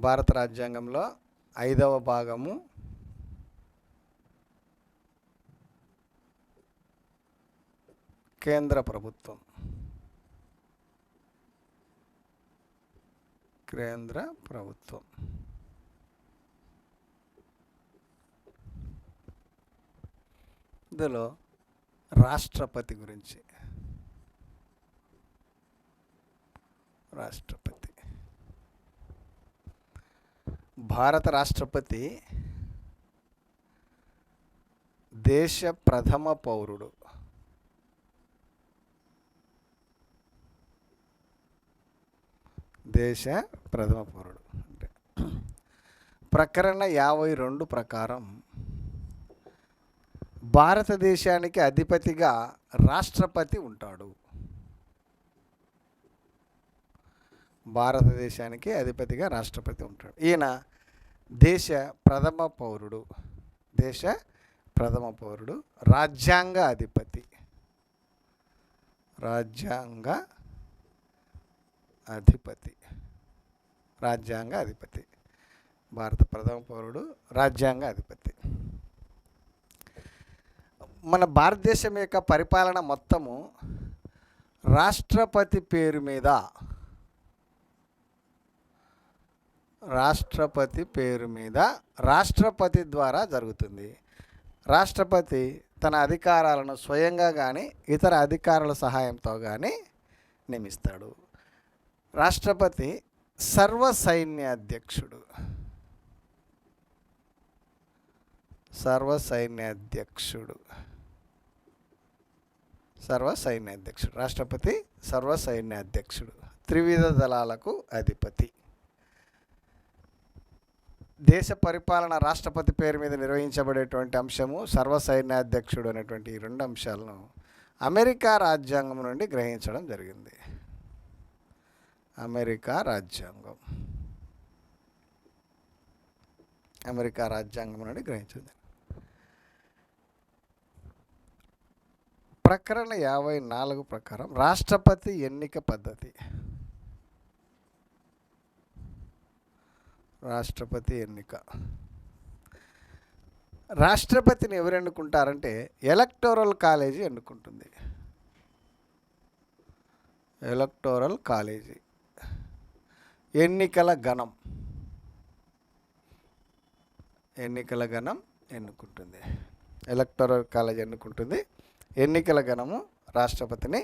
భారత రాజ్యాంగంలో 5వ భాగము కేంద్ర ప్రభుత్వం. ఇందులో రాష్ట్రపతి గురించి. భారత రాష్ట్రపతి దేశ ప్రథమ పౌరుడు. అంటే ప్రకరణ 52 ప్రకారం భారతదేశానికి అధిపతిగా రాష్ట్రపతి ఉంటాడు. ఈయన దేశ ప్రథమ పౌరుడు, రాజ్యాంగ అధిపతి. భారత ప్రథమ పౌరుడు, రాజ్యాంగ అధిపతి. మన భారతదేశం యొక్క పరిపాలన మొత్తము రాష్ట్రపతి పేరు మీద రాష్ట్రపతి ద్వారా జరుగుతుంది. రాష్ట్రపతి తన అధికారాలను స్వయంగా కానీ ఇతర అధికారుల సహాయంతో కానీ నియమిస్తాడు. రాష్ట్రపతి సర్వసైన్యాధ్యక్షుడు. రాష్ట్రపతి సర్వసైన్యాధ్యక్షుడు, త్రివిధ దళాలకు అధిపతి. దేశ పరిపాలన రాష్ట్రపతి పేరు మీద నిర్వహించబడేటువంటి అంశము, సర్వసైన్యాధ్యక్షుడు అనేటువంటి ఈ 2 అంశాలను అమెరికా రాజ్యాంగం నుండి గ్రహించడం జరిగింది. అమెరికా రాజ్యాంగం నుండి గ్రహించింది. ప్రకరణ 54 ప్రకారం రాష్ట్రపతి ఎన్నిక పద్ధతి. రాష్ట్రపతిని ఎవరు ఎన్నుకుంటారంటే ఎలక్టోరల్ కాలేజీ ఎన్నుకుంటుంది. ఎన్నికల గణం ఎన్నుకుంటుంది. ఎలక్టోరల్ కాలేజీ ఎన్నుకుంటుంది. ఎన్నికల గణము రాష్ట్రపతిని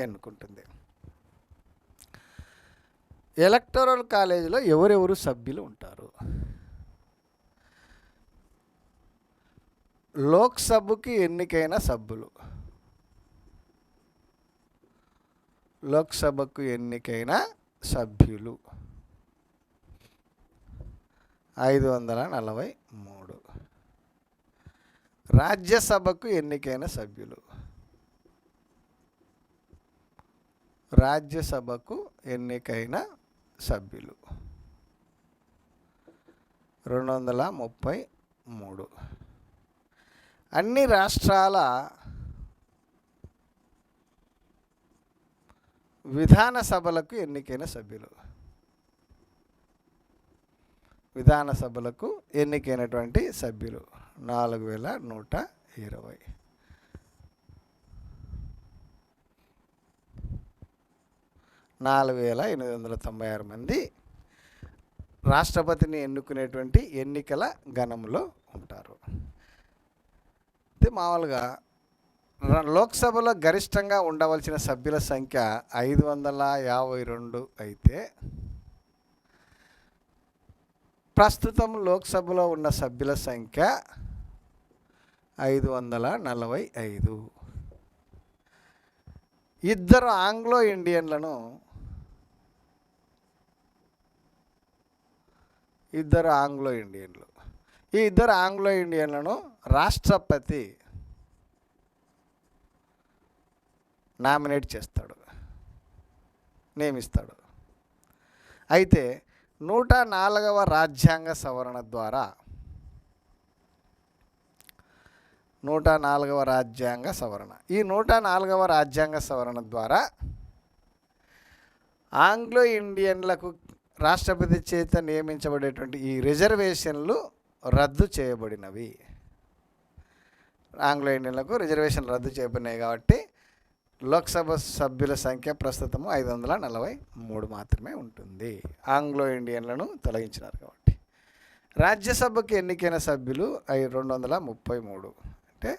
ఎన్నుకుంటుంది. ఎలక్టోరల్ కాలేజీలో ఎవరెవరు సభ్యులు ఉంటారు? లోక్సభకు ఎన్నికైన సభ్యులు. 543. రాజ్యసభకు ఎన్నికైన సభ్యులు. 233. అన్ని రాష్ట్రాల విధాన సభలకు ఎన్నికైన సభ్యులు. ఎన్నికైనటువంటి సభ్యులు 4120. 4896 మంది రాష్ట్రపతిని ఎన్నుకునేటువంటి ఎన్నికల గణంలో ఉంటారు. అయితే మామూలుగా లోక్సభలో గరిష్టంగా ఉండవలసిన సభ్యుల సంఖ్య 552 అయితే ప్రస్తుతం లోక్సభలో ఉన్న సభ్యుల సంఖ్య 545. ఇద్దరు ఆంగ్లో ఇండియన్లను ఈ ఇద్దరు ఆంగ్లో ఇండియన్లను రాష్ట్రపతి నామినేట్ చేస్తాడు, నియమిస్తాడు. అయితే 104వ రాజ్యాంగ సవరణ ద్వారా 104వ రాజ్యాంగ సవరణ ఈ 104వ రాజ్యాంగ సవరణ ద్వారా ఆంగ్లో ఇండియన్లకు రాష్ట్రపతి చేత నియమించబడేటువంటి ఈ రిజర్వేషన్లు రద్దు చేయబడినవి. ఆంగ్లో ఇండియన్లకు రిజర్వేషన్లు రద్దు చేయబడినాయి కాబట్టి లోక్సభ సభ్యుల సంఖ్య ప్రస్తుతము 543 మాత్రమే ఉంటుంది. ఆంగ్లో ఇండియన్లను తొలగించినారు కాబట్టి. రాజ్యసభకు ఎన్నికైన సభ్యులు 233. అంటే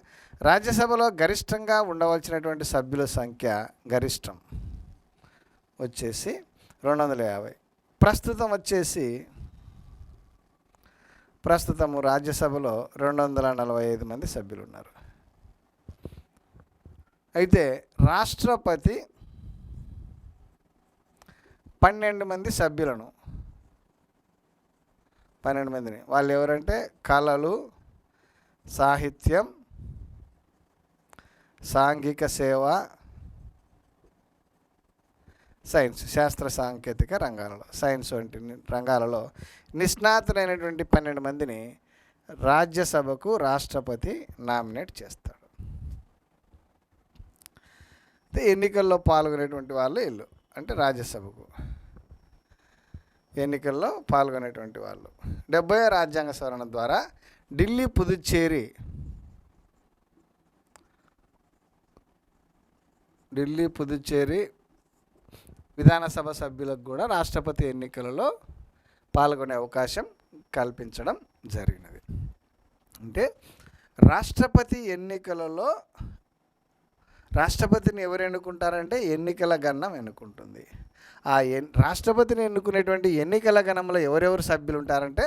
రాజ్యసభలో గరిష్టంగా ఉండవలసినటువంటి సభ్యుల సంఖ్య గరిష్టం వచ్చేసి 250. ప్రస్తుతము రాజ్యసభలో 245 మంది సభ్యులు ఉన్నారు. అయితే రాష్ట్రపతి 12 మంది సభ్యులను 12 మందిని వాళ్ళు ఎవరంటే కళలు, సాహిత్యం, సాంఘిక సేవ, సైన్స్, శాస్త్ర సాంకేతిక రంగాలలో, సైన్స్ వంటి రంగాలలో నిష్ణాతులైనటువంటి 12 మందిని రాజ్యసభకు రాష్ట్రపతి నామినేట్ చేస్తాడు. ఎన్నికల్లో పాల్గొనేటువంటి వాళ్ళు వీళ్ళు, అంటే రాజ్యసభకు ఎన్నికల్లో పాల్గొనేటువంటి వాళ్ళు. 70వ రాజ్యాంగ సవరణ ద్వారా ఢిల్లీ, పుదుచ్చేరి విధానసభ సభ్యులకు కూడా రాష్ట్రపతి ఎన్నికలలో పాల్గొనే అవకాశం కల్పించడం జరిగినది. అంటే రాష్ట్రపతి ఎన్నికలలో రాష్ట్రపతిని ఎవరు ఎన్నుకుంటారంటే ఎన్నికల గణం ఎన్నుకుంటుంది. ఆ రాష్ట్రపతిని ఎన్నుకునేటువంటి ఎన్నికల గణంలో ఎవరెవరు సభ్యులు ఉంటారంటే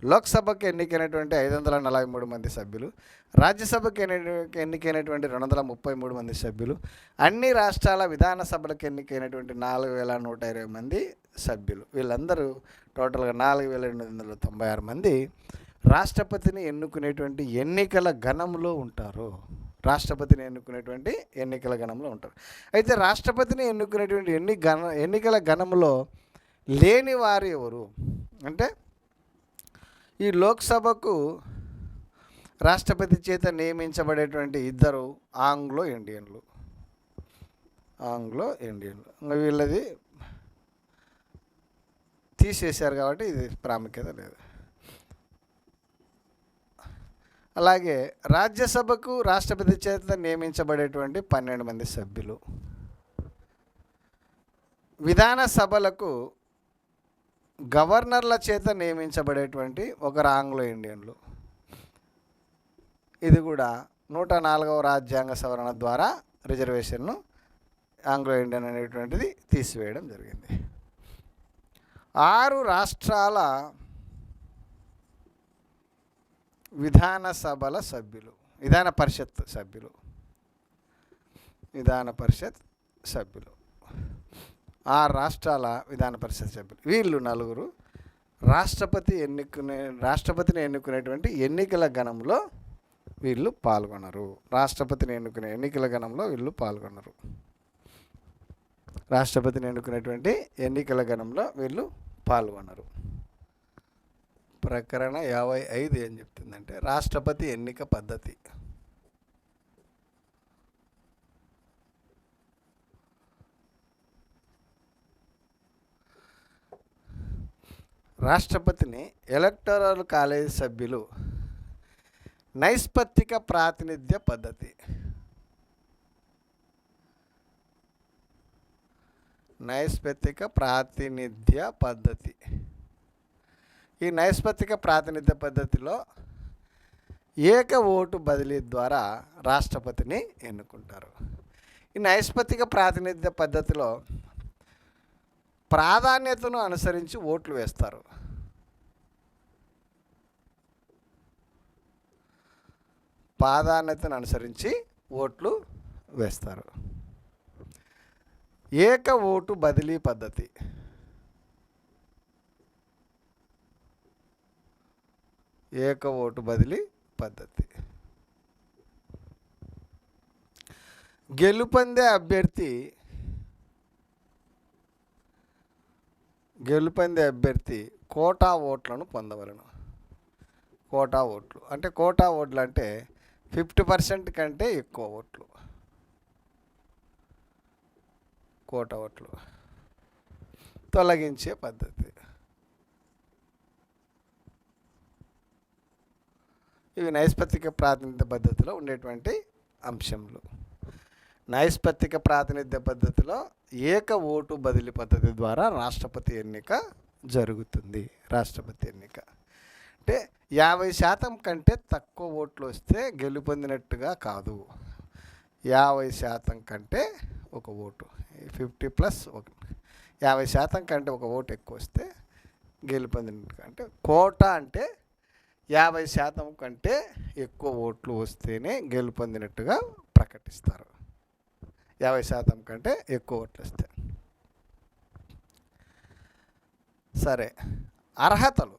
లోక్సభకు ఎన్నికైనటువంటి 543 మంది సభ్యులు, రాజ్యసభకు ఎన్నికైనటువంటి 233 మంది సభ్యులు, అన్ని రాష్ట్రాల విధానసభలకు ఎన్నికైనటువంటి 4120 మంది సభ్యులు. వీళ్ళందరూ టోటల్గా 4896 మంది రాష్ట్రపతిని ఎన్నుకునేటువంటి ఎన్నికల గణంలో ఉంటారు. అయితే రాష్ట్రపతిని ఎన్నుకునేటువంటి ఎన్నికల గణంలో లేని వారు ఎవరు అంటే ఈ లోక్సభకు రాష్ట్రపతి చేత నియమించబడేటువంటి 2 ఆంగ్లో ఇండియన్లు. వీళ్ళది తీసేశారు కాబట్టి ఇది ప్రాముఖ్యత లేదు. అలాగే రాజ్యసభకు రాష్ట్రపతి చేత నియమించబడేటువంటి 12 మంది సభ్యులు, విధానసభలకు గవర్నర్ల చేత నియమించబడేటువంటి 1 ఆంగ్లో ఇండియన్లు. ఇది కూడా 104వ రాజ్యాంగ సవరణ ద్వారా రిజర్వేషన్ను ఆంగ్లో ఇండియన్ అనేటువంటిది తీసివేయడం జరిగింది. 6 రాష్ట్రాల విధాన పరిషత్ సభ్యులు 6 రాష్ట్రాల విధాన పరిషత్ సభ్యులు. వీళ్ళు 4 రాష్ట్రపతిని ఎన్నుకునేటువంటి ఎన్నికల గణంలో వీళ్ళు పాల్గొనరు. రాష్ట్రపతిని ఎన్నుకునేటువంటి ఎన్నికల గణంలో వీళ్ళు పాల్గొనరు. ప్రకరణ 55 ఏం చెప్తుందంటే రాష్ట్రపతి ఎన్నిక పద్ధతి. రాష్ట్రపతిని ఎలక్టోరల్ కాలేజ్ సభ్యులు నైష్పత్తిక ప్రాతినిధ్య పద్ధతి. ఈ నైష్పత్తిక ప్రాతినిధ్య పద్ధతిలో ఏక ఓటు బదిలీ ద్వారా రాష్ట్రపతిని ఎన్నుకుంటారు. ఈ నైష్పత్తిక ప్రాతినిధ్య పద్ధతిలో ప్రాధాన్యతను అనుసరించి ఓట్లు వేస్తారు. ఏక ఓటు బదిలీ పద్ధతి. గెలుపొందే అభ్యర్థి కోటా ఓట్లను పొందవలను. కోటా ఓట్లు అంటే 50% కంటే ఎక్కువ ఓట్లు. తొలగించే పద్ధతి. ఇవి నైష్పత్తిక ప్రాతినిధ్య పద్ధతిలో ఉండేటువంటి అంశములు. నైష్పత్తిక ప్రాతినిధ్య పద్ధతిలో ఏక ఓటు బదిలీ పద్ధతి ద్వారా రాష్ట్రపతి ఎన్నిక జరుగుతుంది. రాష్ట్రపతి ఎన్నిక అంటే 50% కంటే తక్కువ ఓట్లు వస్తే గెలుపొందినట్టుగా కాదు. 50% కంటే ఒక ఓటు, 50+1, 50% కంటే ఒక ఓటు ఎక్కువ వస్తే గెలుపొందినట్టుగా. అంటే కోటా అంటే 50% కంటే ఎక్కువ ఓట్లు వస్తేనే గెలుపొందినట్టుగా ప్రకటిస్తారు. 50% కంటే ఎక్కువ ఓట్లు వస్తే. సరే, అర్హతలు.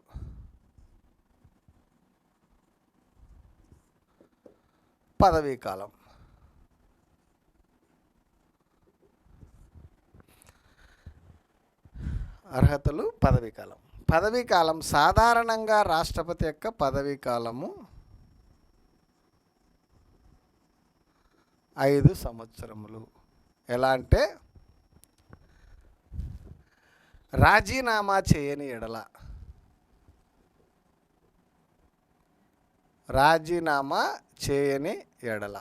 పదవీ కాలం. అర్హతలు, పదవీ కాలం. పదవీ కాలం సాధారణంగా రాష్ట్రపతి యొక్క పదవీ కాలము 5 సంవత్సరములు. ఎలా అంటే రాజీనామా చేయని ఎడల, రాజీనామా చేయని ఎడల,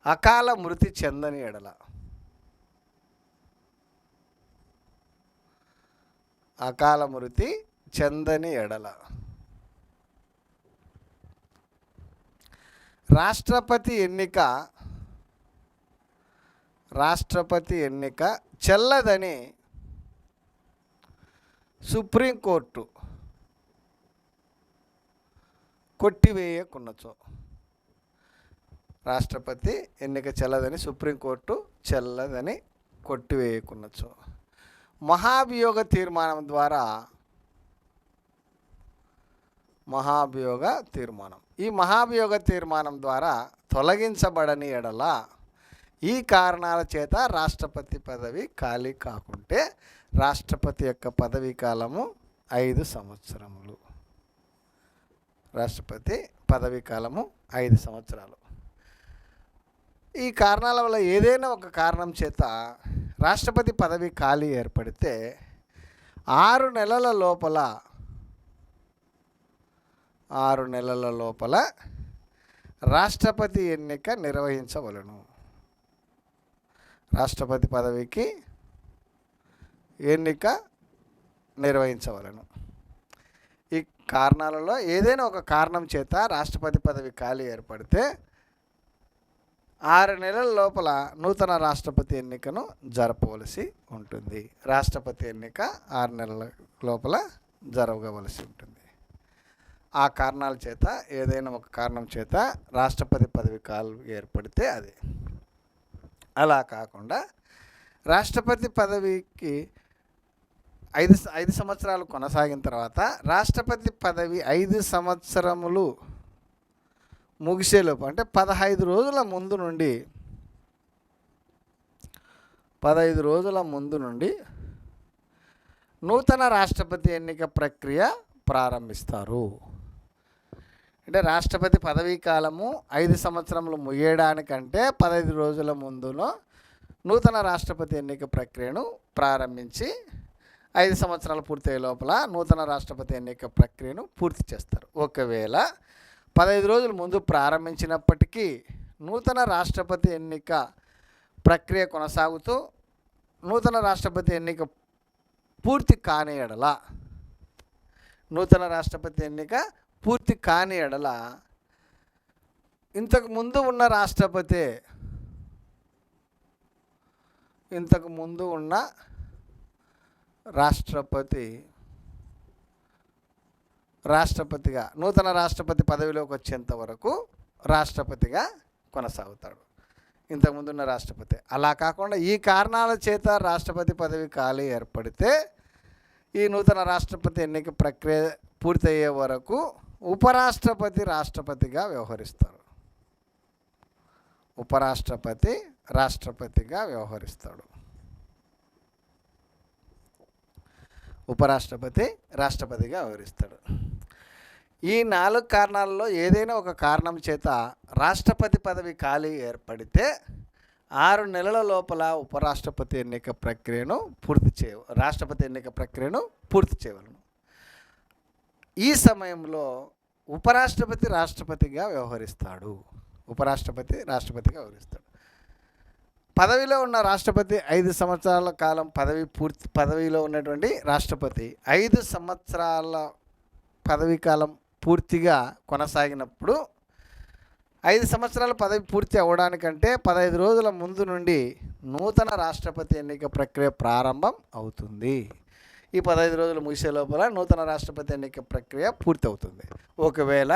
అకాల మృతి చెందని ఎడల, అకాల మృతి చెందని ఎడల, రాష్ట్రపతి ఎన్నిక చెల్లదని సుప్రీంకోర్టు కొట్టివేయకున్నచో. రాష్ట్రపతి ఎన్నిక చెల్లదని సుప్రీంకోర్టు కొట్టివేయకున్నచో. మహాభియోగ తీర్మానం ద్వారా, ఈ మహాభియోగ తీర్మానం ద్వారా తొలగించబడని ఎడల, ఈ కారణాల చేత రాష్ట్రపతి పదవి ఖాళీ కాకుంటే రాష్ట్రపతి యొక్క పదవీ కాలము 5 సంవత్సరములు. రాష్ట్రపతి పదవీ కాలము 5 సంవత్సరాలు. ఈ కారణాల వల్ల ఏదైనా ఒక కారణం చేత రాష్ట్రపతి పదవి ఖాళీ ఏర్పడితే 6 నెలల లోపల రాష్ట్రపతి ఎన్నిక నిర్వహించవలెను. రాష్ట్రపతి పదవికి ఎన్నిక నిర్వహించవలెను. ఈ కారణాలలో ఏదైనా ఒక కారణం చేత రాష్ట్రపతి పదవి ఖాళీ ఏర్పడితే 6 నెలల లోపల నూతన రాష్ట్రపతి ఎన్నికను జరపవలసి ఉంటుంది. రాష్ట్రపతి ఎన్నిక 6 నెలల లోపల జరగవలసి ఉంటుంది. ఆ కారణాల చేత, ఏదైనా ఒక కారణం చేత రాష్ట్రపతి పదవి ఖాళీ ఏర్పడితే అది. అలా కాకుండా రాష్ట్రపతి పదవికి 5 సంవత్సరాలు కొనసాగిన తర్వాత రాష్ట్రపతి పదవి 5 సంవత్సరములు ముగిసేలోపు, అంటే 15 రోజుల ముందు నుండి నూతన రాష్ట్రపతి ఎన్నిక ప్రక్రియ ప్రారంభిస్తారు. అంటే రాష్ట్రపతి పదవీ కాలము 5 సంవత్సరములు ముగియడానికంటే 15 రోజుల ముందులో నూతన రాష్ట్రపతి ఎన్నిక ప్రక్రియను ప్రారంభించి 5 సంవత్సరాలు పూర్తయ్యే లోపల నూతన రాష్ట్రపతి ఎన్నిక ప్రక్రియను పూర్తి చేస్తారు. ఒకవేళ 15 రోజుల ముందు ప్రారంభించినప్పటికీ నూతన రాష్ట్రపతి ఎన్నిక ప్రక్రియ కొనసాగుతూ నూతన రాష్ట్రపతి ఎన్నిక పూర్తి కాని ఎడల, ఇంతకు ముందు ఉన్న రాష్ట్రపతిగా నూతన రాష్ట్రపతి పదవిలోకి వచ్చేంత వరకు రాష్ట్రపతిగా కొనసాగుతాడు, ఇంతకుముందున్న రాష్ట్రపతి. అలా కాకుండా ఈ కారణాల చేత రాష్ట్రపతి పదవి ఖాళీ ఏర్పడితే ఈ నూతన రాష్ట్రపతి ఎన్నిక ప్రక్రియ పూర్తయ్యే వరకు ఉపరాష్ట్రపతి రాష్ట్రపతిగా వ్యవహరిస్తారు. ఉపరాష్ట్రపతి రాష్ట్రపతిగా వ్యవహరిస్తాడు. ఈ 4 కారణాలలో ఏదైనా ఒక కారణం చేత రాష్ట్రపతి పదవి ఖాళీ ఏర్పడితే 6 నెలల లోపల ఉపరాష్ట్రపతి ఎన్నిక ప్రక్రియను రాష్ట్రపతి ఎన్నిక ప్రక్రియను పూర్తి చేయవలను. ఈ సమయంలో ఉపరాష్ట్రపతి రాష్ట్రపతిగా వ్యవహరిస్తాడు. పదవిలో ఉన్న రాష్ట్రపతి 5 సంవత్సరాల కాలం పదవిలో ఉన్నటువంటి రాష్ట్రపతి 5 సంవత్సరాల పదవీ కాలం పూర్తిగా కొనసాగినప్పుడు 5 సంవత్సరాల పదవి పూర్తి అవ్వడానికంటే 15 రోజుల ముందు నుండి నూతన రాష్ట్రపతి ఎన్నిక ప్రక్రియ ప్రారంభం అవుతుంది. ఈ 15 రోజులు ముగిసే లోపల నూతన రాష్ట్రపతి ఎన్నిక ప్రక్రియ పూర్తి అవుతుంది. ఒకవేళ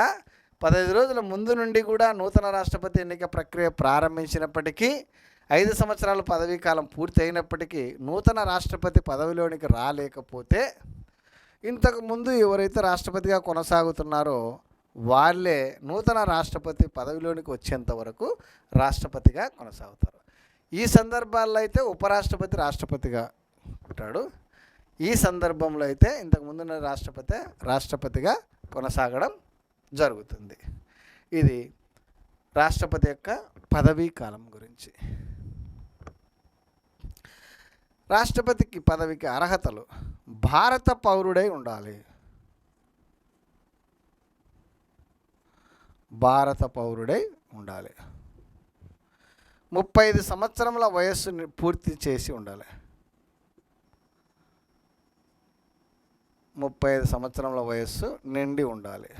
15 రోజుల ముందు నుండి కూడా నూతన రాష్ట్రపతి ఎన్నిక ప్రక్రియ ప్రారంభించినప్పటికీ 5 సంవత్సరాల పదవీ కాలం పూర్తి అయినప్పటికీ నూతన రాష్ట్రపతి పదవిలోనికి రాలేకపోతే ఇంతకుముందు ఎవరైతే రాష్ట్రపతిగా కొనసాగుతున్నారో వాళ్ళే నూతన రాష్ట్రపతి పదవిలోనికి వచ్చేంత వరకు రాష్ట్రపతిగా కొనసాగుతారు. ఈ సందర్భాల్లో అయితే ఉపరాష్ట్రపతి రాష్ట్రపతిగా ఉంటాడు. ఈ సందర్భంలో అయితే ఇంతకుముందున్న రాష్ట్రపతిగా కొనసాగడం జరుగుతుంది. ఇది రాష్ట్రపతి యొక్క పదవీ కాలం గురించి. రాష్ట్రపతికి పదవికి అర్హతలు: భారత పౌరుడై ఉండాలి. 35 సంవత్సరముల వయస్సు పూర్తి చేసి ఉండాలి. 35 సంవత్సరాల వయస్సు నిండి ఉండాలి.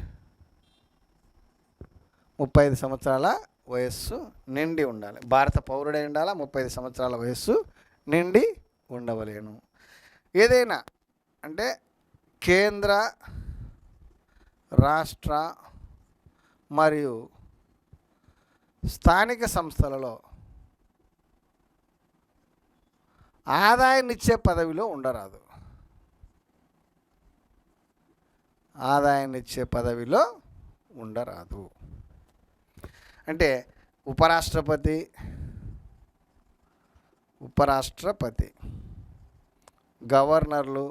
35 సంవత్సరాల వయస్సు నిండి ఉండాలి. భారత పౌరుడై ఉండాలి. 35 సంవత్సరాల వయస్సు నిండి ఉండవలేను. ఏదైనా అంటే కేంద్ర, రాష్ట్ర మరియు స్థానిక సంస్థలలో ఆదాయాన్నిచ్చే పదవిలో ఉండరాదు. అంటే ఉపరాష్ట్రపతి, గవర్నర్లు,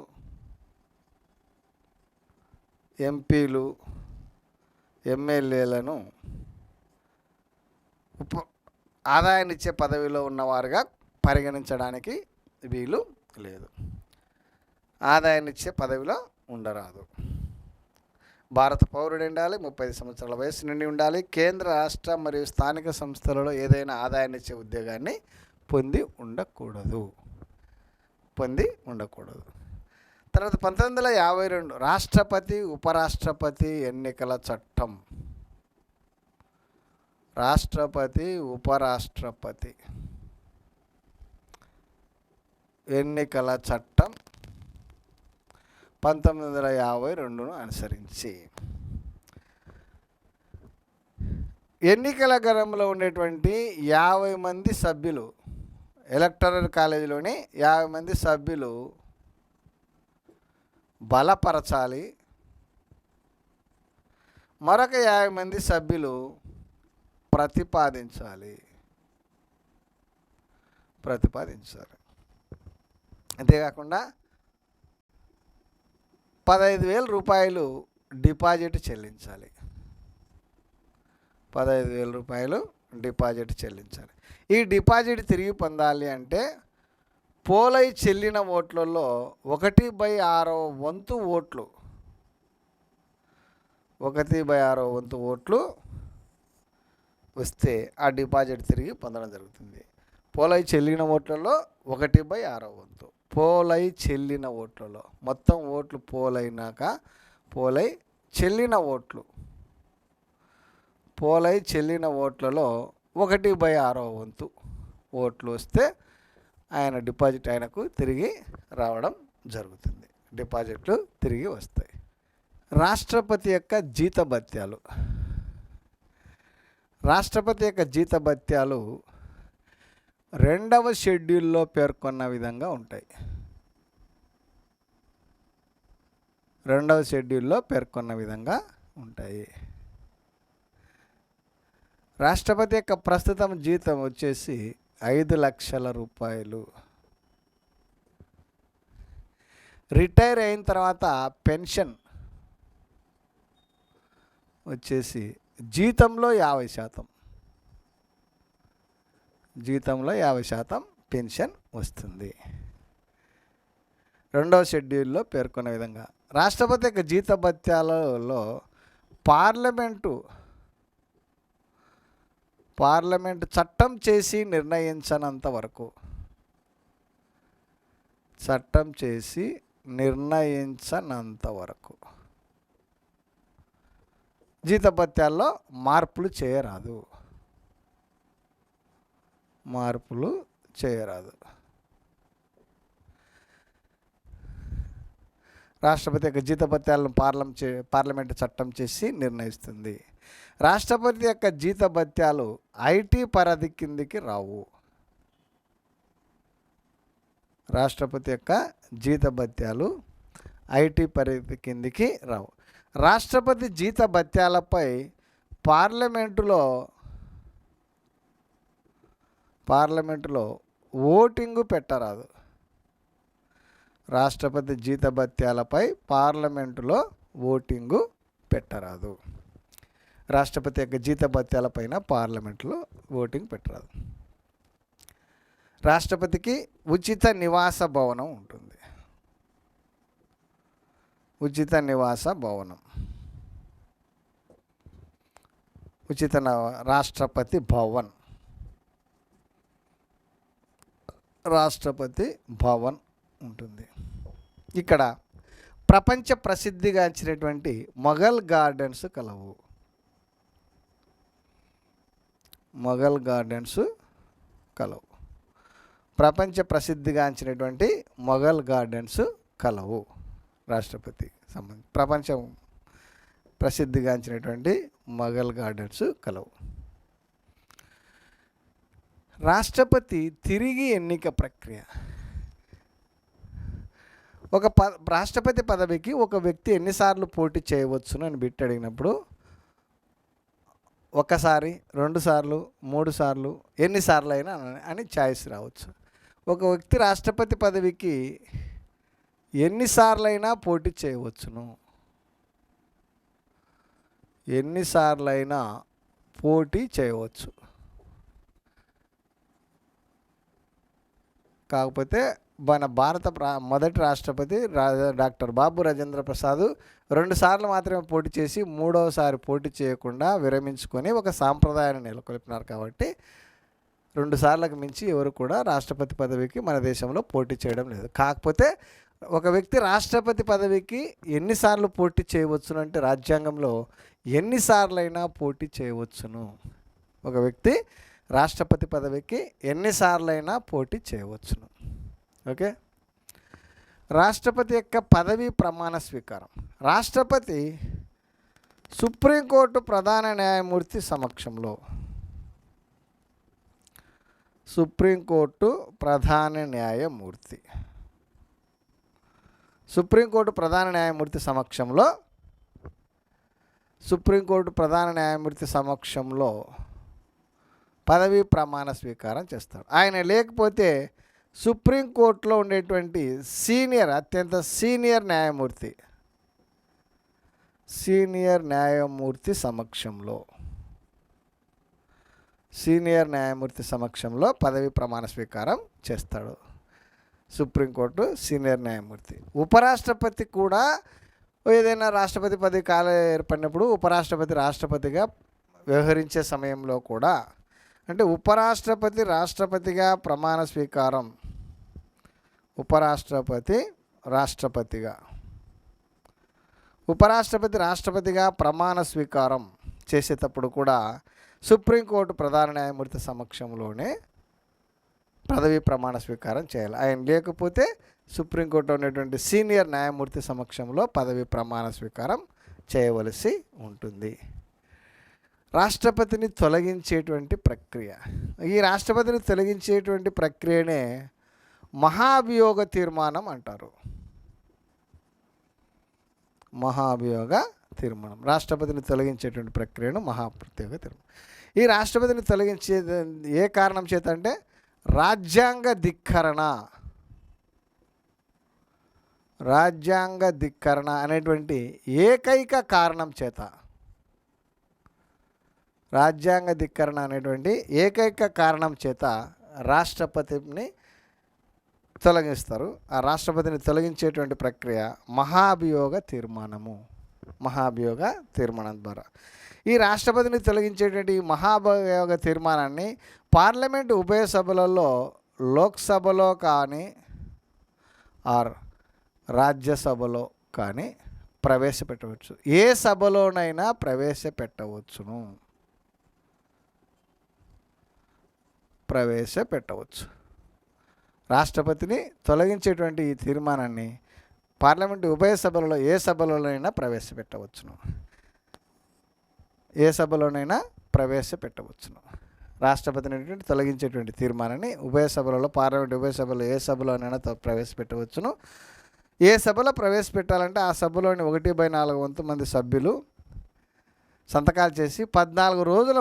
ఎంపీలు, ఎమ్మెల్యేలను ఆదాయాన్నిచ్చే పదవిలో ఉన్నవారుగా పరిగణించడానికి వీలు లేదు. ఆదాయాన్నిచ్చే పదవిలో ఉండరాదు. భారత పౌరుడు ఉండాలి. 35 సంవత్సరాల వయసు నుండి ఉండాలి. కేంద్ర, రాష్ట్ర మరియు స్థానిక సంస్థలలో ఏదైనా ఆదాయాన్నిచ్చే ఉద్యోగాన్ని పొంది ఉండకూడదు. తర్వాత 1952 రాష్ట్రపతి, ఉపరాష్ట్రపతి ఎన్నికల చట్టం. రాష్ట్రపతి, ఉపరాష్ట్రపతి ఎన్నికల చట్టం 1952ను అనుసరించి ఎన్నికల గణంలో ఉండేటువంటి 50 మంది సభ్యులు, ఎలక్టరల్ కాలేజీలోని 50 మంది సభ్యులు బలపరచాలి. మరొక 50 మంది సభ్యులు ప్రతిపాదించాలి. అంతేకాకుండా 15,000 రూపాయలు డిపాజిట్ చెల్లించాలి. 15,000 రూపాయలు డిపాజిట్ చెల్లించాలి. ఈ డిపాజిట్ తిరిగి పొందాలి అంటే పోలై చెల్లిన ఓట్లలో 1/6 వంతు ఓట్లు 1/6 వంతు ఓట్లు వస్తే ఆ డిపాజిట్ తిరిగి పొందడం జరుగుతుంది. పోలై చెల్లిన ఓట్లలో 1/6 వంతు. పోలై చెల్లిన ఓట్లలో మొత్తం ఓట్లు పోలైనాక పోలై చెల్లిన ఓట్లలో 1/6 వంతు ఓట్లు వస్తే ఆయన డిపాజిట్ ఆయనకు తిరిగి రావడం జరుగుతుంది. డిపాజిట్లు తిరిగి వస్తాయి. రాష్ట్రపతి యొక్క జీతభత్యాలు. రాష్ట్రపతి యొక్క జీతభత్యాలు 2వ షెడ్యూల్లో పేర్కొన్న విధంగా ఉంటాయి. 2వ షెడ్యూల్లో పేర్కొన్న విధంగా ఉంటాయి. రాష్ట్రపతి యొక్క ప్రస్తుతం జీతం వచ్చేసి 5 లక్షల రూపాయలు. రిటైర్ అయిన తర్వాత పెన్షన్ వచ్చేసి జీతంలో 50%. జీతంలో 50% పెన్షన్ వస్తుంది. 2వ షెడ్యూల్లో పేర్కొన్న విధంగా రాష్ట్రపతి యొక్క జీతభత్యాలలో పార్లమెంటు చట్టం చేసి నిర్ణయించనంత వరకు జీతభత్యాల్లో మార్పులు చేయరాదు. రాష్ట్రపతి యొక్క జీతభత్యాలను పార్లమెంటు చట్టం చేసి నిర్ణయిస్తుంది. రాష్ట్రపతి యొక్క జీతభత్యాలు ఐటీ పరిధి కిందికి రావు. రాష్ట్రపతి యొక్క జీతభత్యాలు ఐటీ పరిధి కిందికి రావు. రాష్ట్రపతి జీతభత్యాలపై పార్లమెంటులో ఓటింగు పెట్టరాదు. రాష్ట్రపతి జీతభత్యాలపై పార్లమెంటులో ఓటింగు పెట్టరాదు. రాష్ట్రపతి యొక్క జీతభత్యాలపైన పార్లమెంటులో ఓటింగ్ పెట్టరాదు. రాష్ట్రపతికి ఉచిత నివాస భవనం ఉంటుంది. రాష్ట్రపతి భవన్ ఉంటుంది. ఇక్కడ ప్రపంచ ప్రసిద్ధిగాంచినటువంటి మొఘల్ గార్డెన్స్ కలవు. ప్రపంచ ప్రసిద్ధిగాంచినటువంటి మొఘల్ గార్డెన్స్ కలవు. రాష్ట్రపతి ప్రపంచం ప్రసిద్ధిగాంచినటువంటి మొఘల్ గార్డెన్స్ కలవు. రాష్ట్రపతి తిరిగి ఎన్నిక ప్రక్రియ. రాష్ట్రపతి పదవికి ఒక వ్యక్తి ఎన్నిసార్లు పోటీ చేయవచ్చును అని బిట్ అడిగినప్పుడు 1 సారి, 2 సార్లు, 3 సార్లు, ఎన్నిసార్లు అయినా అని ఛాయిస్ రావచ్చు. ఒక వ్యక్తి రాష్ట్రపతి పదవికి ఎన్నిసార్లైనా పోటీ చేయవచ్చును. కాకపోతే మన భారత మొదటి రాష్ట్రపతి డాక్టర్ బాబు రాజేంద్ర ప్రసాద్ 2 సార్లు మాత్రమే పోటీ చేసి 3వసారి పోటీ చేయకుండా విరమించుకొని ఒక సాంప్రదాయాన్ని నెలకొల్పినారు. కాబట్టి 2 సార్లకు మించి ఎవరు కూడా రాష్ట్రపతి పదవికి మన దేశంలో పోటీ చేయడం లేదు. కాకపోతే ఒక వ్యక్తి రాష్ట్రపతి పదవికి ఎన్నిసార్లు పోటీ చేయవచ్చును అంటే రాజ్యాంగంలో ఎన్నిసార్లైనా పోటీ చేయవచ్చును. ఒక వ్యక్తి రాష్ట్రపతి పదవికి ఎన్నిసార్లైనా పోటీ చేయవచ్చును. ఓకే. రాష్ట్రపతి యొక్క పదవీ ప్రమాణ స్వీకారం. రాష్ట్రపతి సుప్రీంకోర్టు ప్రధాన న్యాయమూర్తి సమక్షంలో సుప్రీంకోర్టు ప్రధాన న్యాయమూర్తి సమక్షంలో పదవీ ప్రమాణ స్వీకారం చేస్తాడు. ఆయన లేకపోతే సుప్రీంకోర్టులో ఉండేటువంటి అత్యంత సీనియర్ న్యాయమూర్తి సమక్షంలో పదవీ ప్రమాణ స్వీకారం చేస్తాడు సుప్రీంకోర్టు సీనియర్ న్యాయమూర్తి. ఉపరాష్ట్రపతి కూడా ఏదైనా రాష్ట్రపతి పదవి కాలం ఏర్పడినప్పుడు రాష్ట్రపతిగా వ్యవహరించే సమయంలో కూడా అంటే ఉపరాష్ట్రపతి రాష్ట్రపతిగా ప్రమాణ స్వీకారం చేసేటప్పుడు కూడా సుప్రీంకోర్టు ప్రధాన న్యాయమూర్తి సమక్షంలోనే పదవీ ప్రమాణ స్వీకారం చేయాలి. ఆయన లేకపోతే సుప్రీంకోర్టులో ఉన్నటువంటి సీనియర్ న్యాయమూర్తి సమక్షంలో పదవీ ప్రమాణ స్వీకారం చేయవలసి ఉంటుంది. రాష్ట్రపతిని తొలగించేటువంటి ప్రక్రియ. ఈ రాష్ట్రపతిని తొలగించేటువంటి ప్రక్రియనే మహాభియోగ తీర్మానం అంటారు. రాష్ట్రపతిని తొలగించేటువంటి ప్రక్రియను మహాభియోగ తీర్మానం. ఈ రాష్ట్రపతిని తొలగించే ఏ కారణం చేత అంటే రాజ్యాంగ ధిక్కరణ అనేటువంటి ఏకైక కారణం చేత రాజ్యాంగ ధిక్కరణ అనేటువంటి ఏకైక కారణం చేత రాష్ట్రపతిని తొలగిస్తారు. ఆ రాష్ట్రపతిని తొలగించేటువంటి ప్రక్రియ మహాభియోగ తీర్మానము. మహాభియోగ తీర్మానం ద్వారా ఈ రాష్ట్రపతిని తొలగించేటువంటి ఈ మహాభియోగ తీర్మానాన్ని పార్లమెంటు ఉభయ సభలలో లోక్సభలో కానీ ఆర్ రాజ్యసభలో కానీ ప్రవేశపెట్టవచ్చు. ఏ సభలోనైనా ప్రవేశపెట్టవచ్చును. రాష్ట్రపతిని తొలగించేటువంటి ఈ తీర్మానాన్ని పార్లమెంటు ఉభయ సభలలో ఏ సభలోనైనా ప్రవేశపెట్టవచ్చును. రాష్ట్రపతిని తొలగించేటువంటి తీర్మానాన్ని ఉభయ సభలలో పార్లమెంటు ఉభయ సభలో ఏ సభలోనైనా ప్రవేశపెట్టవచ్చును. ఏ సభలో ప్రవేశపెట్టాలంటే ఆ సభలోని 1/4 వంతు మంది సభ్యులు సంతకాలు చేసి 14 రోజుల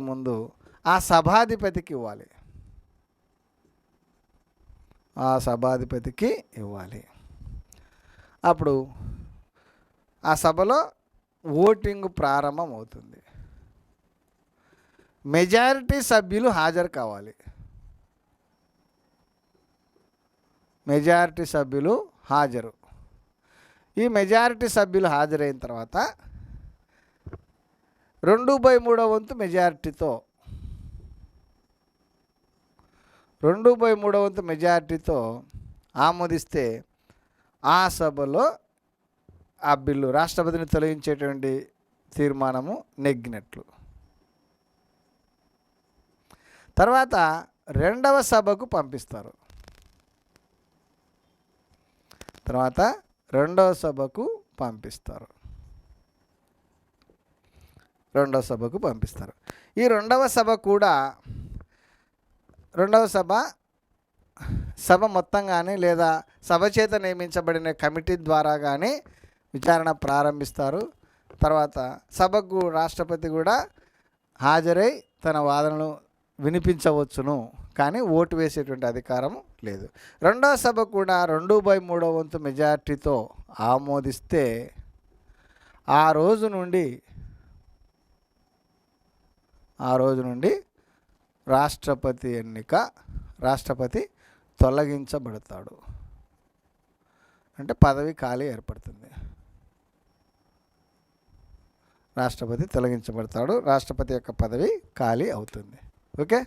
ముందు ఆ సభాధిపతికి ఇవ్వాలి. అప్పుడు ఆ సభలో ఓటింగ్ ప్రారంభం అవుతుంది. మెజారిటీ సభ్యులు హాజరు కావాలి. ఈ మెజారిటీ సభ్యులు హాజరైన తర్వాత 2/3 వంతు మెజారిటీతో ఆమోదిస్తే ఆ సభలో ఆ బిల్లు రాష్ట్రపతిని తొలగించేటువంటి తీర్మానము నెగ్గినట్లు. తర్వాత రెండవ సభకు పంపిస్తారు. ఈ రెండవ సభ మొత్తం కానీ లేదా సభ చేత నియమించబడిన కమిటీ ద్వారా కానీ విచారణ ప్రారంభిస్తారు. తర్వాత సభకు రాష్ట్రపతి కూడా హాజరై తన వాదనలు వినిపించవచ్చును, కానీ ఓటు వేసేటువంటి అధికారం లేదు. రెండవ సభ కూడా 2/3 వంతు మెజార్టీతో ఆమోదిస్తే ఆ రోజు నుండి రాష్ట్రపతి తొలగించబడతాడు. అంటే పదవి ఖాళీ ఏర్పడుతుంది. రాష్ట్రపతి తొలగించబడతాడు. రాష్ట్రపతి యొక్క పదవి ఖాళీ అవుతుంది. ఓకే.